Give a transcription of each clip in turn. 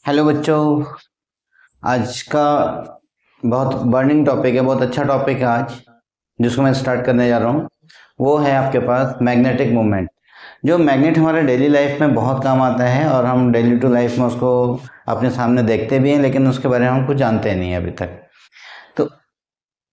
Hello बच्चों। आज का बहुत बर्निंग टॉपिक है, बहुत अच्छा टॉपिक है आज, जिसको मैं स्टार्ट करने जा रहा हूँ। वो है आपके पास मैग्नेटिक मोमेंट। जो मैग्नेट हमारे डेली लाइफ में बहुत काम आता है और हम डेली टू लाइफ में उसको अपने सामने देखते भी हैं, लेकिन उसके बारे में हम कुछ जानते नहीं हैं अभी तक। तो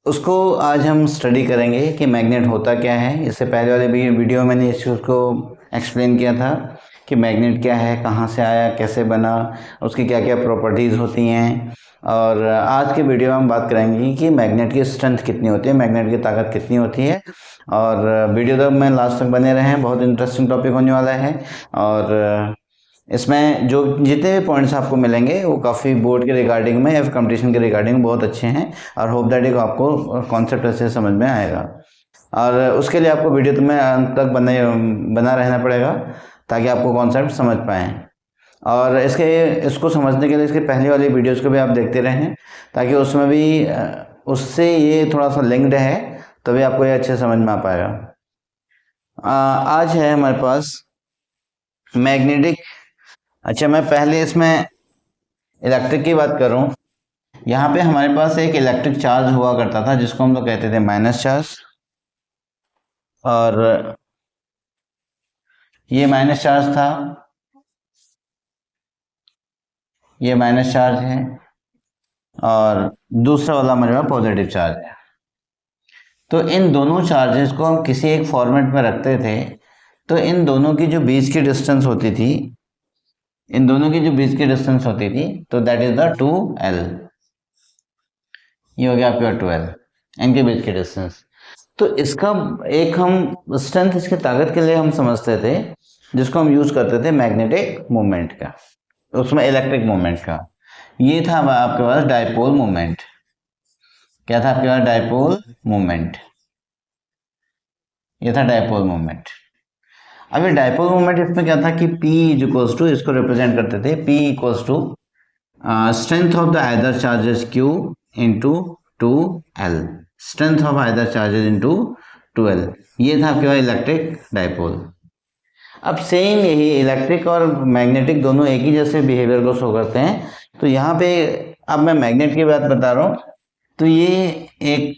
उसको आज हम स्टडी करेंगे कि मैग्नेट होता क्या है। इससे पहले वाले वीडियो में मैंने इस चीज़ को एक्सप्लेन किया था कि मैग्नेट क्या है, कहाँ से आया, कैसे बना, उसकी क्या क्या प्रॉपर्टीज़ होती हैं। और आज के वीडियो में हम बात करेंगे कि मैग्नेट की स्ट्रेंथ कितनी होती है, मैग्नेट की ताकत कितनी होती है। और वीडियो तक में लास्ट तक बने रहें, बहुत इंटरेस्टिंग टॉपिक होने वाला है। और इसमें जो जितने भी पॉइंट्स आपको मिलेंगे वो काफ़ी बोर्ड के रिगार्डिंग में या फिर कंपटीशन के रिगार्डिंग में बहुत अच्छे हैं, और होप दैट को आपको कॉन्सेप्ट अच्छे से समझ में आएगा। और उसके लिए आपको वीडियो में अंत तक बना रहना पड़ेगा ताकि आपको कॉन्सेप्ट समझ पाएँ। और इसको समझने के लिए इसके पहले वाली वीडियोस को भी आप देखते रहें, ताकि उसमें भी उससे ये थोड़ा सा लिंक्ड है, तभी आपको ये अच्छे समझ में आ पाएगा। आज है हमारे पास मैग्नेटिक। अच्छा, मैं पहले इसमें इलेक्ट्रिक की बात करूं। यहाँ पे हमारे पास एक इलेक्ट्रिक चार्ज हुआ करता था जिसको हम लोग कहते थे माइनस चार्ज। और ये माइनस चार्ज था, ये माइनस चार्ज है, और दूसरा वाला हमारे पास पॉजिटिव चार्ज है। तो इन दोनों चार्जेस को हम किसी एक फॉर्मेट में रखते थे, तो इन दोनों की जो बीच की डिस्टेंस होती थी, तो दैट इज द 2L। ये हो गया आपका 2L, इनके बीच की डिस्टेंस। तो इसका एक हम स्ट्रेंथ, इसकी ताकत के लिए हम समझते थे, जिसको हम यूज करते थे मैग्नेटिक मोमेंट का, उसमें इलेक्ट्रिक मोमेंट का। ये था आपके पास डाइपोल मोमेंट। क्या था आपके पास? Dipole moment. ये था डाइपोल मोमेंट। अब ये डाइपोल मोमेंट, इसमें क्या था कि P इज इक्वल्स टू, इसको रिप्रेजेंट करते थे P equals to strength of the either charges Q into 2L। Strength of either charges into 2L। ये था आपके पास इलेक्ट्रिक डाइपोल। अब सेम यही इलेक्ट्रिक और मैग्नेटिक दोनों एक ही जैसे बिहेवियर को शो करते हैं। तो यहाँ पे अब मैं मैग्नेट की बात बता रहा हूँ। तो ये एक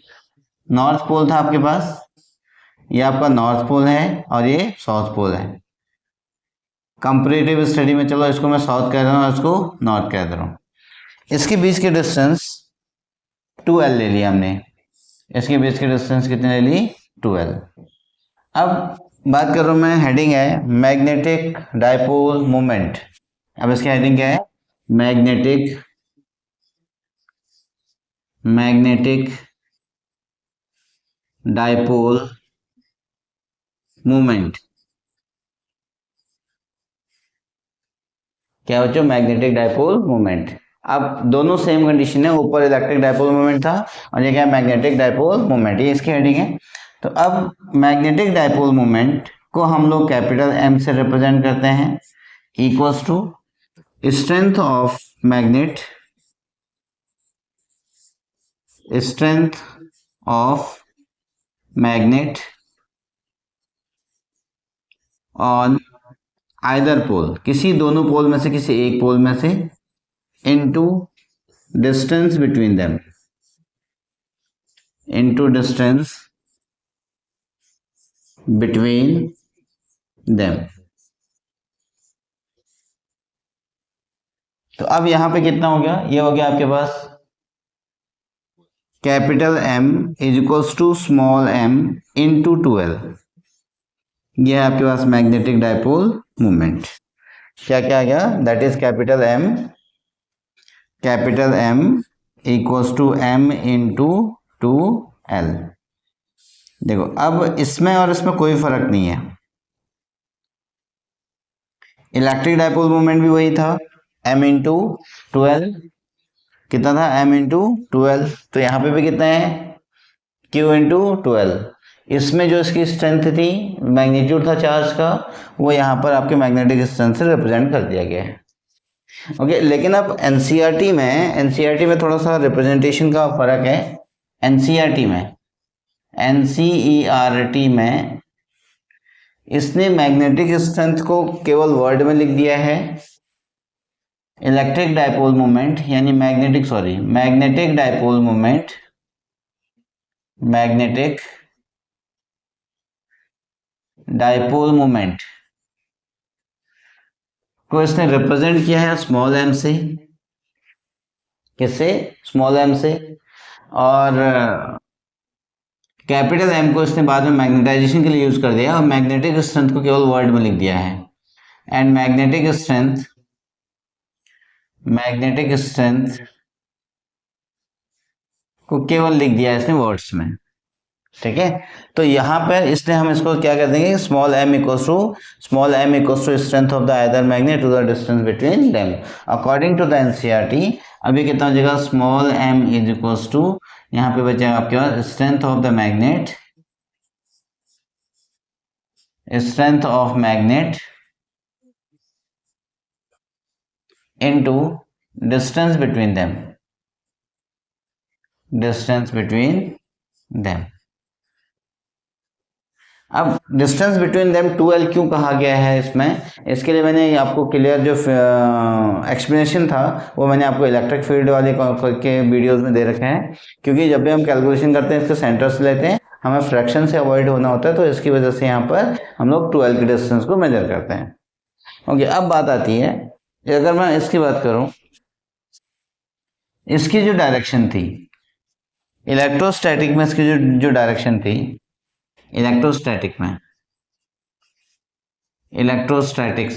नॉर्थ पोल था आपके पास, ये आपका नॉर्थ पोल है और ये साउथ पोल है। कंपैरेटिव स्टडी में चलो इसको मैं साउथ कह रहा हूँ, इसको नॉर्थ कह रहा हूँ। इसके बीच की डिस्टेंस 2L ले लिया हमने। इसके बीच की डिस्टेंस कितनी ले ली? 2L। अब बात कर रहा हूँ मैं, हेडिंग है मैग्नेटिक डाइपोल मोमेंट। अब इसकी हेडिंग क्या है? Magnetic dipole moment. क्या बच्चों? Magnetic dipole moment. अब दोनों सेम कंडीशन है, ऊपर इलेक्ट्रिक डाइपोल मोमेंट था और ये क्या है? Magnetic dipole moment. ये इसकी हेडिंग है। तो अब मैग्नेटिक डाइपोल मोमेंट को हम लोग कैपिटल M से रिप्रेजेंट करते हैं, equals to strength of magnet, strength of magnet on either pole, किसी दोनों पोल में से किसी एक पोल में से, into distance between them, into distance between them. तो अब यहां पे कितना हो गया? ये हो गया आपके पास capital M is equals to small m into 2L। ये है आपके पास मैग्नेटिक डाइपोल मोमेंट। क्या क्या आ गया? That is capital M equals to M into 2L। देखो अब इसमें और इसमें कोई फर्क नहीं है। इलेक्ट्रिक डाइपोल मोमेंट भी वही था, M इंटू 2L। कितना था? M into 2L। तो यहाँ पे भी कितना है? Q into 2L। इसमें जो इसकी स्ट्रेंथ थी, मैग्नीट्यूड था चार्ज का, वो यहाँ पर आपके मैग्नेटिक स्ट्रेंथ से रिप्रेजेंट कर दिया गया है। ओके, लेकिन अब एनसीईआरटी में थोड़ा सा रिप्रेजेंटेशन का फर्क है। एनसीईआरटी में इसने मैग्नेटिक स्ट्रेंथ को केवल वर्ड में लिख दिया है, इलेक्ट्रिक डाइपोल मोमेंट यानी magnetic dipole moment, magnetic dipole moment को इसने रिप्रेजेंट किया है स्मॉल एम से। किससे? स्मॉल एम से। और कैपिटल एम को इसने बाद में मैग्नेटाइजेशन के लिए यूज कर दिया और मैग्नेटिक स्ट्रेंथ को केवल वर्ड में लिख दिया है। एंड मैग्नेटिक स्ट्रेंथ को केवल लिख दिया है इसने वर्ड्स में। ठीक है, तो यहाँ पर इसलिए हम इसको क्या कर देंगे, small M equals to strength of the either magnet to the distance between them according to the NCERT. अभी कितना हो जाएगा, small M is equals to, यहाँ पे बचेगा आपके पास strength of magnet into distance between them. अब डिस्टेंस बिटवीन देम 2L क्यों कहा गया है इसमें, इसके लिए मैंने आपको क्लियर जो एक्सप्लेनेशन था वो मैंने आपको इलेक्ट्रिक फील्ड वाले के वीडियोस में दे रखे हैं। क्योंकि जब भी हम कैलकुलेशन करते हैं इसके सेंटर से लेते हैं, हमें फ्रैक्शन से अवॉइड होना होता है, तो इसकी वजह से यहाँ पर हम लोग 2L के डिस्टेंस को मेजर करते हैं। ओके, अब बात आती है, अगर मैं इसकी बात करूं, इसकी जो डायरेक्शन थी इलेक्ट्रोस्टैटिक में, इसकी जो डायरेक्शन थी इलेक्ट्रोस्टैटिक्स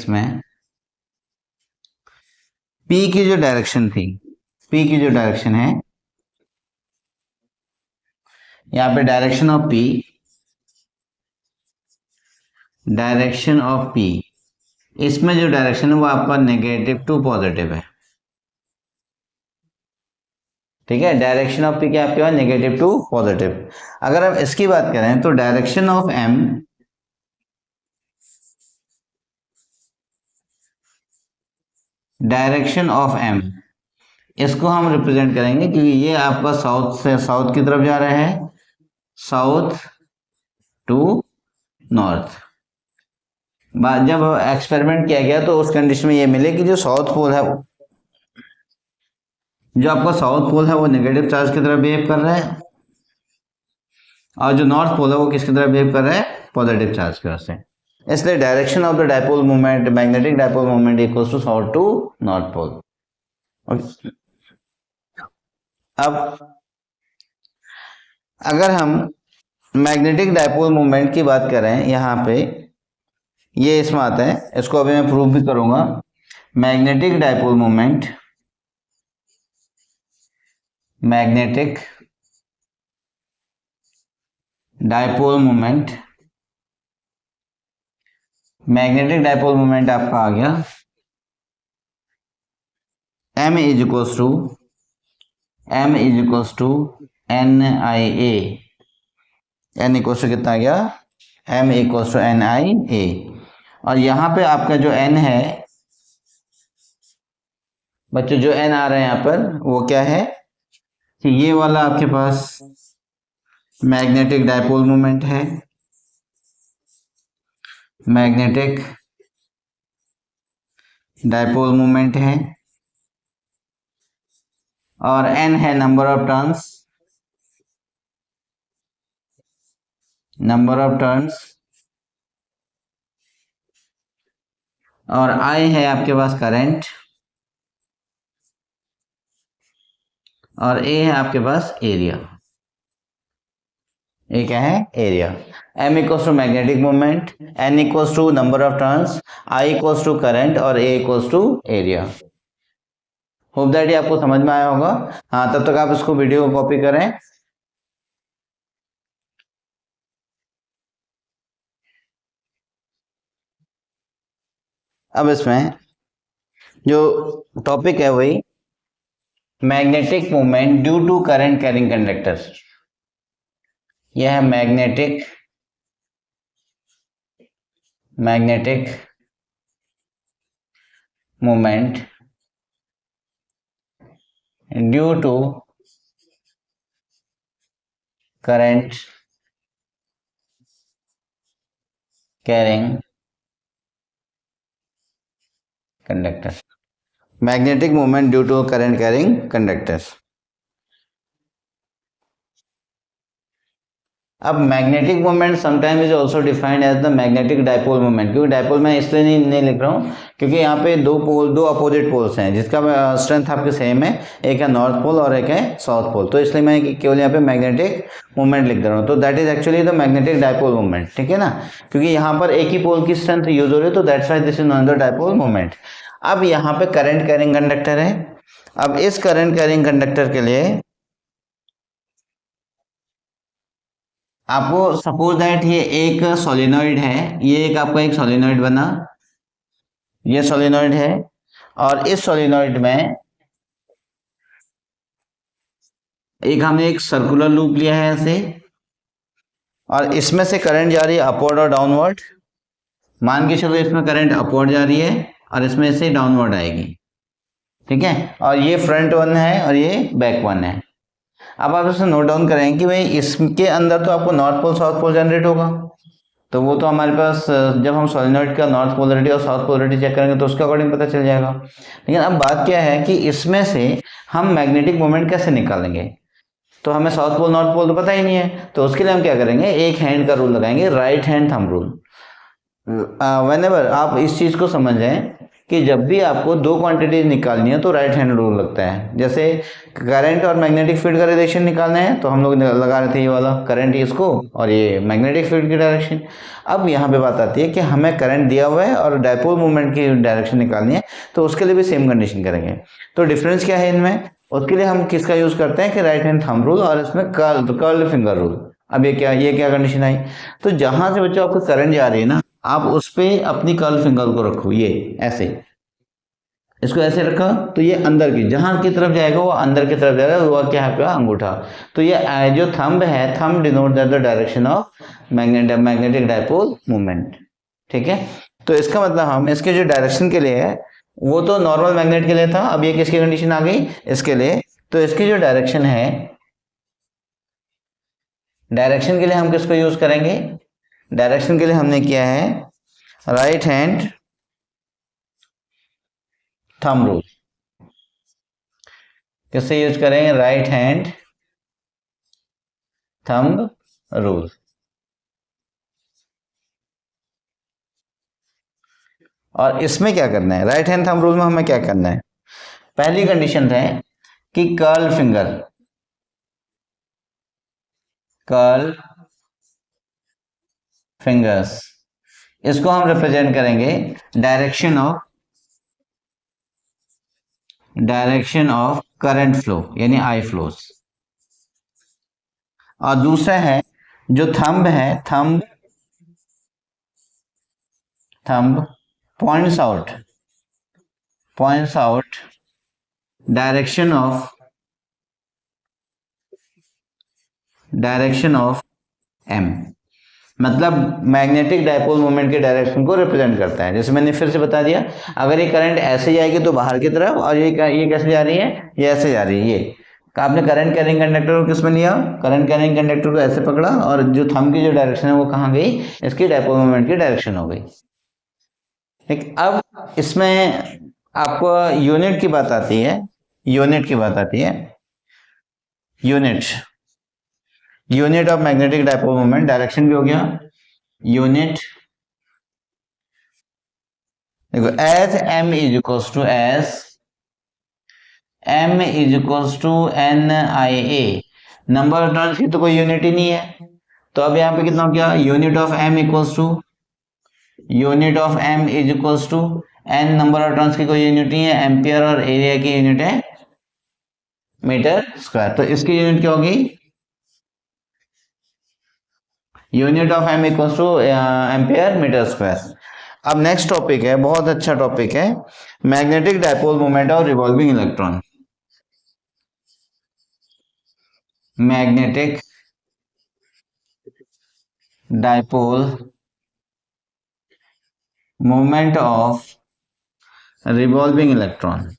में पी की जो डायरेक्शन है, यहाँ पे डायरेक्शन ऑफ पी, इसमें जो डायरेक्शन है वो आपका नेगेटिव टू पॉजिटिव है। ठीक है, डायरेक्शन ऑफ पी क्या आपके पास, नेगेटिव टू पॉजिटिव। अगर हम इसकी बात करें तो डायरेक्शन ऑफ एम इसको हम रिप्रेजेंट करेंगे, क्योंकि ये आपका साउथ से साउथ की तरफ जा रहा है, साउथ टू नॉर्थ। जब एक्सपेरिमेंट किया गया तो उस कंडीशन में ये मिले कि जो साउथ पोल है, वो नेगेटिव चार्ज की तरफ बिहेव कर रहा है, और जो नॉर्थ पोल है वो किसकी तरफ बिहेव कर रहा है, पॉजिटिव चार्ज की तरफ से। इसलिए direction of the dipole moment, magnetic dipole moment equals to south to north pole. अब अगर हम मैग्नेटिक डाइपोल मोमेंट की बात करें, यहाँ पे ये इसमें आता है, इसको अभी मैं प्रूव भी करूंगा। मैग्नेटिक डाइपोल मोमेंट आपका आ गया m is equals to NIA। n equals to कितना आ गया, m इक्वल्स टू NIA। और यहाँ पे आपका जो n है बच्चों, जो n आ रहा है यहाँ पर वो क्या है कि ये वाला आपके पास मैग्नेटिक डाइपोल मोमेंट है, और n है नंबर ऑफ टर्न्स, और I है आपके पास करंट, और A है आपके पास एरिया। ये क्या है, area. m equals to magnetic moment, n equals to number of turns, I equals to current, और A equals to area. Hope that ये आपको समझ में आया होगा। हाँ, तब तक आप इसको वीडियो को कॉपी करें। अब इसमें जो टॉपिक है वही magnetic moment due to current carrying conductor. यह है magnetic moment due to current carrying conductor. Magnetic moment due to current carrying conductors. अब magnetic moment sometime is also defined as the magnetic dipole moment, क्योंकि dipole मैं इसलिए नहीं लिख रहा हूँ क्योंकि यहाँ पे दो अपोजिट पोल्स हैं जिसका स्ट्रेंथ आपके सेम है, एक है नॉर्थ पोल और एक है साउथ पोल, तो इसलिए मैं केवल यहाँ पे मैग्नेटिक मोमेंट लिख दे रहा हूँ। तो that is actually the magnetic dipole moment, ठीक है ना, क्योंकि यहाँ पर एक ही पोल की स्ट्रेंथ यूज हो रही है, तो that's why this is known the dipole moment. अब यहाँ पे करंट कैरिंग कंडक्टर है। अब इस करंट कैरिंग कंडक्टर के लिए आपको सपोज दैट ये एक सोलिनॉइड है, ये एक आपका एक सोलिनॉइड बना, ये सोलिनॉइड है, और इस सोलिनॉइड में एक हमने एक सर्कुलर लूप लिया है ऐसे, और इसमें से करंट जा रही है अपवर्ड और डाउनवर्ड। मान के चलो इसमें करंट अपवर्ड जा रही है और इसमें से डाउनवर्ड आएगी, ठीक है, और ये फ्रंट वन है और ये बैक वन है। अब आप इसे नोट डाउन करें कि भाई इसके अंदर तो आपको north pole south pole generate होगा, तो वो तो हमारे पास जब हम सोलिनॉइड का नॉर्थ पोलरिटी और साउथ पोलरिटी चेक करेंगे तो उसके अकॉर्डिंग पता चल जाएगा। लेकिन अब बात क्या है कि इसमें से हम मैग्नेटिक मोमेंट कैसे निकालेंगे, तो हमें साउथ पोल नॉर्थ पोल तो पता ही नहीं है, तो उसके लिए हम क्या करेंगे, एक हैंड का रूल लगाएंगे, right hand thumb rule. Whenever आप इस चीज को समझें कि जब भी आपको दो क्वांटिटीज निकालनी है तो राइट हैंड रूल लगता है। जैसे करंट और मैग्नेटिक फील्ड का रिलेशन निकालना है तो हम लोग लगा रहे थे ये वाला, करंट इसको और ये मैग्नेटिक फील्ड की डायरेक्शन। अब यहाँ पे बात आती है कि हमें करंट दिया हुआ है और डाइपोल मूवमेंट की डायरेक्शन निकालनी है, तो उसके लिए भी सेम कंडीशन करेंगे। तो डिफरेंस क्या है इनमें, उसके लिए हम किसका यूज करते हैं कि राइट हैंड थंब रूल, और इसमें कर्ल फिंगर रूल। अब ये क्या कंडीशन आई, तो जहां से बच्चों आपको करंट जा रही है ना, आप उस पे अपनी कर्ल फिंगर को रखो, ये ऐसे, इसको ऐसे रखा तो ये अंदर की जहां की तरफ जाएगा वो अंदर की तरफ जाएगा, वो क्या है आपका अंगूठा। तो ये जो थंब है, thumb denote that the direction of magnetic dipole movement, ठीक है। तो इसका मतलब हम इसके जो डायरेक्शन के लिए है वो तो नॉर्मल मैग्नेट के लिए था, अब ये किसकी कंडीशन आ गई इसके लिए, तो इसकी जो डायरेक्शन है, डायरेक्शन के लिए हम किसको यूज करेंगे, डायरेक्शन के लिए हमने किया है राइट हैंड थंब रूल। किससे यूज करेंगे, राइट हैंड थंब रूल। और इसमें क्या करना है, राइट हैंड थंब रूल में हमें क्या करना है, पहली कंडीशन है कि कर्ल फिंगर्स, इसको हम रिप्रेजेंट करेंगे डायरेक्शन ऑफ करंट फ्लो यानी आई फ्लोज। और दूसरा है जो थंब है, thumb points out direction of M, मतलब मैग्नेटिक डाइपोल मोमेंट के डायरेक्शन को रिप्रेजेंट करता है। जैसे मैंने फिर से बता दिया, अगर ये करंट ऐसे जाएगी तो बाहर की तरफ, और ये कैसे जा रही है, ये ऐसे जा रही है। ये आपने करंट कैरिंग कंडक्टर को किसमें लिया, करंट कैरिंग कंडक्टर को ऐसे पकड़ा और जो थंब की जो डायरेक्शन है वो कहाँ गई, इसकी डाइपोल मोमेंट की डायरेक्शन हो गई। ठीक, अब इसमें आपको यूनिट की बात आती है, unit of magnetic dipole moment, direction भी हो गया, यूनिट देखो M is equals to N I A, number of turns की तो कोई यूनिट ही नहीं है, तो अब यहाँ पे कितना हो गया, unit of M is equals to N, number of turns की कोई यूनिट नहीं है, एम्पियर, और एरिया की यूनिट है मीटर स्क्वायर, तो इसकी यूनिट क्या होगी, unit of M equals to ampere metre square. अब नेक्स्ट टॉपिक है, बहुत अच्छा टॉपिक है, magnetic dipole moment of revolving electron. Magnetic dipole moment of revolving electrons,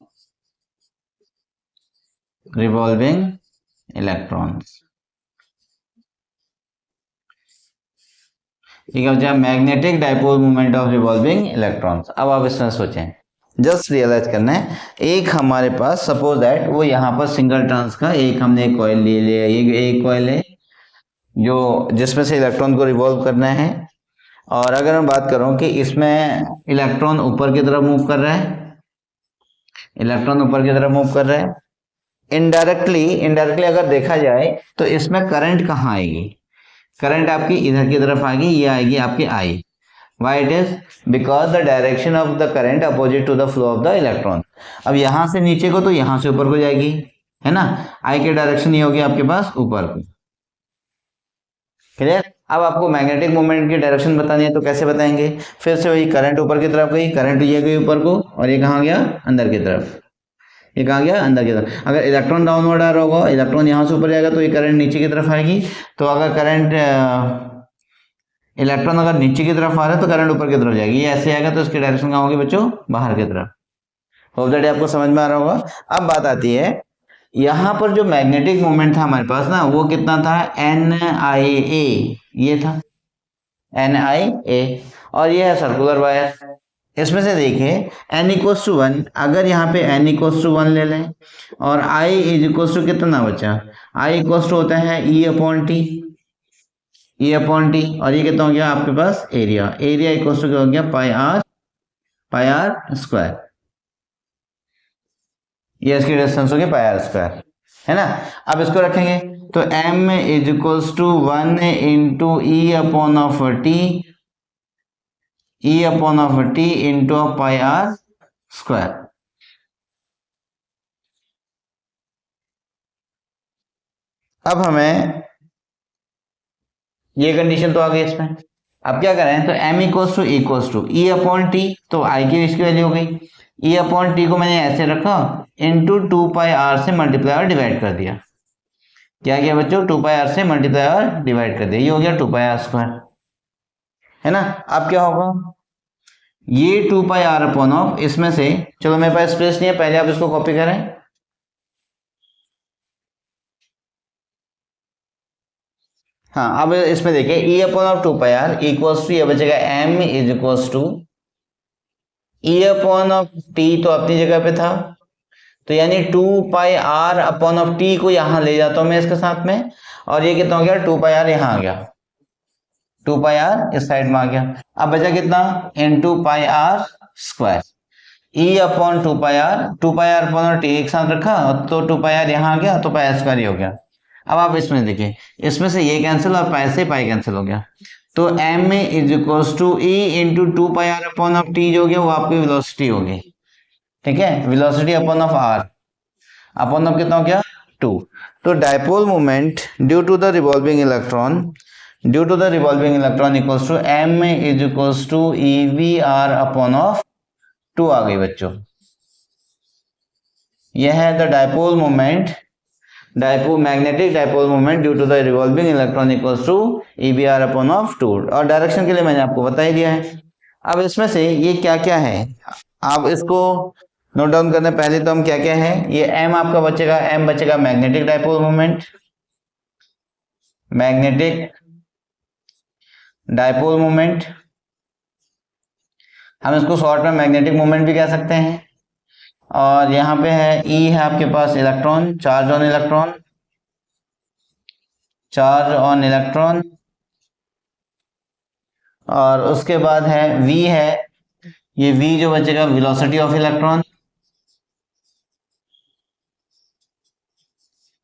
ठीक है, magnetic dipole moment of revolving electrons. अब आप इसमें सोचें, जस्ट रियलाइज करना है। एक हमारे पास सपोज दैट वो यहाँ पर सिंगल ट्रांस का एक हमने एक कॉइल ले लिया, ये एक कॉइल है जो जिसमें से इलेक्ट्रॉन को रिवॉल्व करना है। और अगर मैं बात करूं कि इसमें इलेक्ट्रॉन ऊपर की तरफ मूव कर रहा है, इलेक्ट्रॉन ऊपर की तरफ मूव कर रहा है, इनडायरेक्टली अगर देखा जाए तो इसमें करंट कहाँ आएगी, करंट आपकी इधर की तरफ आएगी, ये आएगी आपकी आई। Why it is? Because the direction of the current opposite to the flow of the electron. अब यहां से नीचे को तो यहां से ऊपर को जाएगी, है ना। आई की डायरेक्शन ये होगी आपके पास ऊपर को। क्लियर। अब आपको मैग्नेटिक मोमेंट की डायरेक्शन बतानी है तो कैसे बताएंगे, फिर से वही करंट ऊपर की तरफ गई, करंट ये गई ऊपर को, और ये कहाँ गया अंदर की तरफ, ये कहाँ गया अंदर की तरफ। अगर इलेक्ट्रॉन डाउनवर्ड आ रहा होगा, इलेक्ट्रॉन यहाँ से ऊपर जाएगा तो ये करंट नीचे की तरफ आएगी। तो अगर करंट इलेक्ट्रॉन अगर नीचे की तरफ आ रहा है तो करंट ऊपर की तरफ जाएगी, ये ऐसे आएगा तो इसकी डायरेक्शन कहाँ होगी बच्चों, बाहर की तरफ। होप दैट आपको समझ में आ रहा होगा। अब बात आती है यहाँ पर जो मैग्नेटिक मोमेंट था हमारे पास ना, वो कितना था, NIA, ये था NIA, और ये है सर्कुलर वायर। इसमें से देखिए n इक्वल्स टू 1, अगर यहाँ पे n इक्वल्स टू 1 ले लें और I इज इक्वल्स टू कितना बचा, I इक्वल्स टू होता है E upon T, E upon T, और ये कितना हो गया आपके पास एरिया, एरिया इक्वल्स टू क्या हो गया पाई आर स्क्वायर, ये इसकी डिस्टेंस हो गया पाई आर स्क्वायर, है ना। अब इसको रखेंगे तो m is equals to 1 into E upon of T, E upon of T into pi R square. अब हमें ये कंडीशन तो आ गई इसमें। अब क्या करें, तो m equals to E upon T, तो i की इसकी वैल्यू हो गई, ई अपॉन टी को मैंने ऐसे रखा इंटू 2 पाई आर से मल्टीप्लाई और डिवाइड कर दिया। क्या किया बच्चों, 2 पाई आर से मल्टीप्लाई और डिवाइड कर दिया, ये हो गया 2 पाई आर स्क्वायर, है ना। अब क्या होगा, ये 2 पाई आर अपॉन ऑफ, इसमें से चलो मेरे पास स्पेस नहीं है, पहले आप इसको कॉपी करें। हाँ, अब इसमें देखिए E upon of 2 pi R equals to, ये बचेगा m is equals to E upon of T, तो अपनी जगह पे था, तो यानी 2 pi R upon of T को यहां ले जाता हूं मैं इसके साथ में, और ये कितना हो गया 2 पाई आर यहां आ गया, 2 पाई आर इस साइड में आ गया। अब बचा कितना, into pi R square, E upon 2 pi R, 2 pi R upon T एक साथ रखा तो 2 पाई आर यहाँ आ गया, तो पाई आर स्क्वायर हो गया। अब आप इसमें देखिए, इसमें से ये कैंसिल और पाई से पाई कैंसिल हो गया, तो m is equals to E into 2 pi R upon of T जो हो गया वो आपकी वेलोसिटी होगी, ठीक है, velocity upon of R, upon of कितना हो गया 2। तो dipole moment due to the revolving electron, due to the revolving electron equals to m is equals to EVR upon of 2 आ गई बच्चों। यह है the dipole moment, magnetic dipole moment due to the revolving electron equals to EVR upon of 2, और direction के लिए मैंने आपको बता ही दिया है। अब इसमें से ये क्या क्या है आप इसको नोट डाउन करने पहले तो हम क्या क्या है, ये m आपका बचेगा, m बचेगा magnetic dipole moment, magnetic dipole moment, हम इसको शॉर्ट में मैग्नेटिक मोमेंट भी कह सकते हैं। और यहाँ पे है E है आपके पास electron, charge on electron, charge on electron, और उसके बाद है V है, ये V जो बचेगा velocity of electron,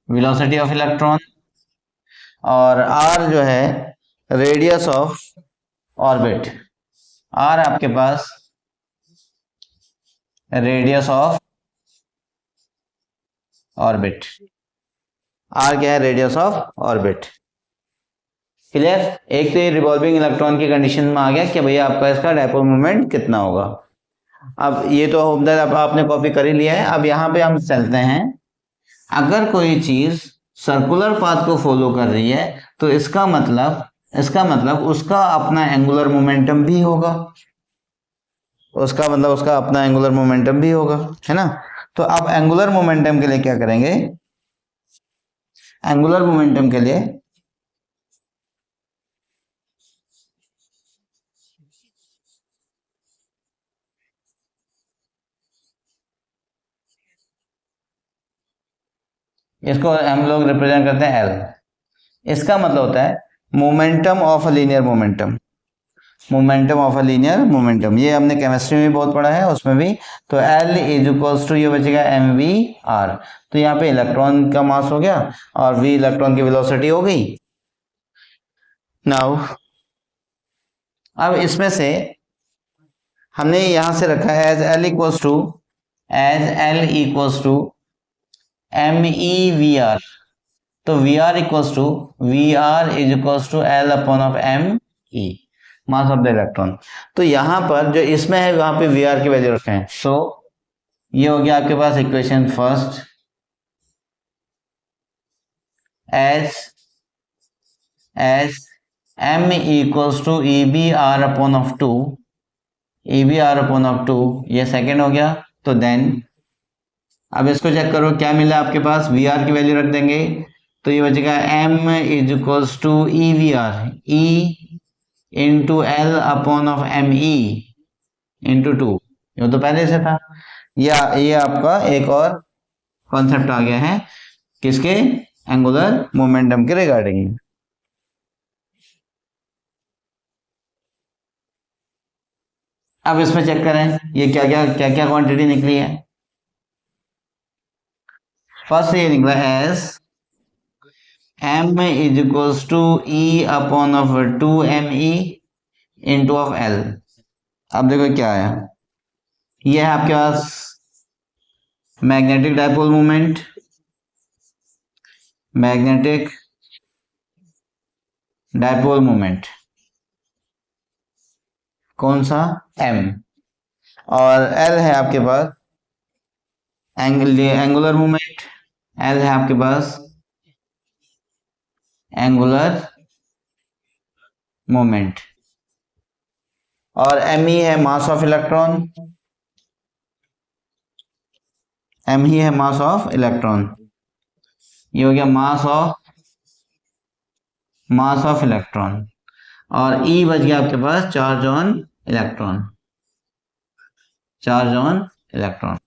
velocity of electron, और R जो है रेडियस ऑफ ऑर्बिट, R आपके पास रेडियस ऑफ ऑर्बिट, R क्या है रेडियस ऑफ ऑर्बिट। क्लियर। एक तो ये रिवॉल्विंग इलेक्ट्रॉन की कंडीशन में आ गया कि भैया आपका इसका डायपोल मोमेंट कितना होगा। अब ये तो होप दैट आपने कॉपी कर ही लिया है। अब यहाँ पे हम चलते हैं, अगर कोई चीज सर्कुलर पाथ को फॉलो कर रही है तो इसका मतलब उसका अपना एंगुलर मोमेंटम भी होगा, उसका मतलब उसका अपना एंगुलर मोमेंटम भी होगा, है ना। तो अब एंगुलर मोमेंटम के लिए क्या करेंगे, एंगुलर मोमेंटम के लिए इसको हम लोग रिप्रेजेंट करते हैं एल। इसका मतलब होता है momentum of a linear momentum, momentum of a linear momentum, ये हमने केमिस्ट्री में बहुत पढ़ा है उसमें भी। तो एल इज इक्वल्स टू ये बचेगा एम वी आर। तो यहाँ पे इलेक्ट्रॉन का मास हो गया और वी इलेक्ट्रॉन की वेलोसिटी हो गई। नाउ अब इसमें से हमने यहां से रखा है as L equals to, as L equals to M E V R. तो V R equals to, V R is equals to L upon of M E, mass of the electron. तो यहां पर जो इसमें है वहां पे वी आर की वैल्यू रखें। सो ये हो गया आपके पास equation first, as as M equals to E B R upon of two, E B R upon of two, ये सेकेंड हो गया। तो देन अब इसको चेक करो क्या मिला आपके पास, वी आर की वैल्यू रख देंगे। तो ये बचेगा M is equals to E V R, E into L upon of M E into two, ये तो पहले से था। या ये आपका एक और कॉन्सेप्ट आ गया है किसके, एंगुलर मोमेंटम के रिगार्डिंग। अब इसमें चेक करें ये क्या क्या क्वांटिटी निकली है। फर्स्ट ये निकला S M is equals to E upon of two M E into of L. अब देखो क्या आया, ये है आपके पास magnetic dipole moment, magnetic dipole moment कौन सा, एम, और एल है आपके पास एंगुलर मोमेंट, एल है आपके पास एंगुलर मोमेंट, और एम ही है मास ऑफ इलेक्ट्रॉन, एम ही है मास ऑफ इलेक्ट्रॉन। ये हो गया मास ऑफ इलेक्ट्रॉन, और ई बच गया आपके पास charge on electron, charge on electron.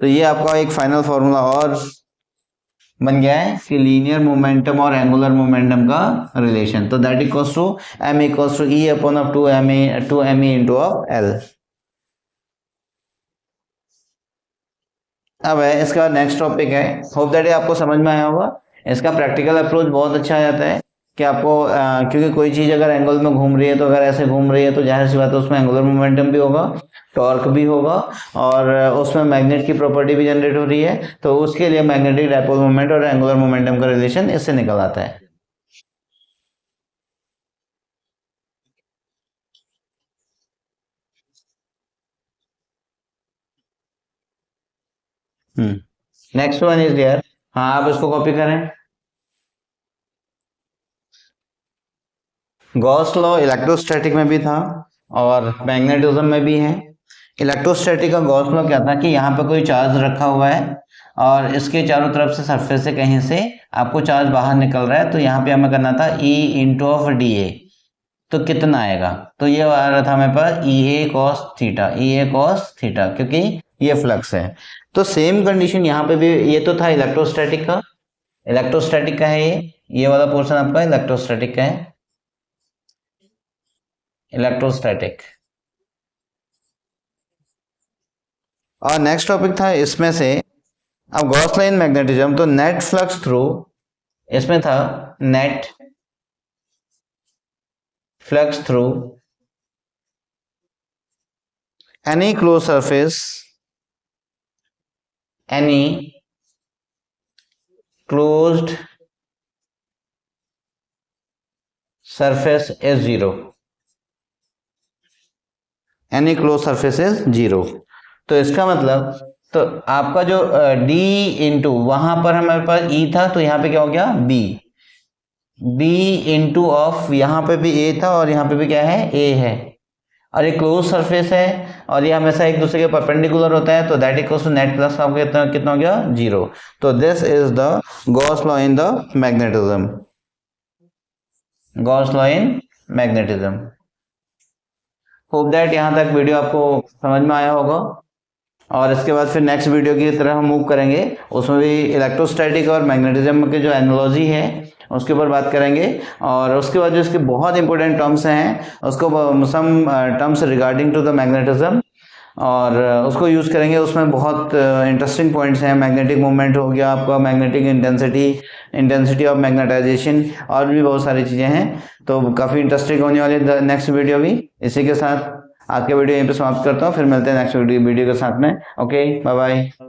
तो ये आपका एक फाइनल फॉर्मूला और बन गया है कि लीनियर मोमेंटम और एंगुलर मोमेंटम का रिलेशन। तो that equals to M equals to E upon of two M E into of L. अब है इसका नेक्स्ट टॉपिक है, होप दैट आपको समझ में आया होगा। इसका प्रैक्टिकल अप्रोच बहुत अच्छा आ जाता है कि आपको क्योंकि कोई चीज अगर एंगल में घूम रही है, तो अगर ऐसे घूम रही है तो जाहिर सी बात है उसमें एंगुलर मोमेंटम भी होगा, टॉर्क भी होगा, और उसमें मैग्नेट की प्रॉपर्टी भी जनरेट हो रही है। तो उसके लिए मैग्नेटिक डायपोल मोमेंट और एंगुलर मोमेंटम का रिलेशन इससे निकल आता है। नेक्स्ट वन इज देयर, हाँ आप इसको कॉपी करें। गॉस लॉ इलेक्ट्रोस्टैटिक में भी था और मैग्नेटिज्म में भी है। इलेक्ट्रोस्टैटिक का गॉस लॉ क्या था कि यहाँ पे कोई चार्ज रखा हुआ है और इसके चारों तरफ से सरफेस से कहीं से आपको चार्ज बाहर निकल रहा है। तो यहाँ पे हमें करना था E into of D A, तो कितना आएगा, तो ये आ रहा था हमें पास ई ए कॉस थीटा, ई ए कॉस थीटा, क्योंकि ये फ्लक्स है। तो सेम कंडीशन यहाँ पे भी, ये तो था इलेक्ट्रोस्टैटिक का, इलेक्ट्रोस्टैटिक का है ये वाला पोर्शन आपका इलेक्ट्रोस्टैटिक का है, इलेक्ट्रोस्टैटिक। और नेक्स्ट टॉपिक था इसमें से, अब गॉस लॉ इन मैग्नेटिज्म, तो नेट फ्लक्स थ्रू, इसमें था net flux through any close surface, any closed surface is zero, any close surface is zero. तो इसका मतलब, तो आपका जो D इंटू वहां पर हमारे पास E था, तो यहाँ पे क्या हो गया B इंटू ऑफ, यहाँ पे भी A था और यहाँ पे भी क्या है A है, और ये क्लोज सरफेस है और ये हमेशा एक दूसरे के परपेंडिकुलर होता है। तो that equals to net flux आपका कितना कितना हो गया, जीरो। तो this is the Gauss law in the magnetism, Gauss law in magnetism. Hope that यहाँ तक वीडियो आपको समझ में आया होगा। और इसके बाद फिर नेक्स्ट वीडियो की तरह हम मूव करेंगे, उसमें भी इलेक्ट्रोस्टैटिक और मैग्नेटिज्म के जो एनालॉजी है उसके ऊपर बात करेंगे। और उसके बाद जो इसके बहुत इंपॉर्टेंट टर्म्स हैं उसको some terms regarding to the magnetism, और उसको यूज़ करेंगे। उसमें बहुत इंटरेस्टिंग पॉइंट्स हैं। मैग्नेटिक मोमेंट हो गया आपका, मैग्नेटिक इंटेंसिटी ऑफ मैग्नेटाइजेशन, और भी बहुत सारी चीज़ें हैं। तो काफ़ी इंटरेस्टिंग होने वाली है नेक्स्ट वीडियो भी। इसी के साथ आज के वीडियो यहीं पे समाप्त करता हूँ, फिर मिलते हैं नेक्स्ट वीडियो के साथ में। Okay, bye bye.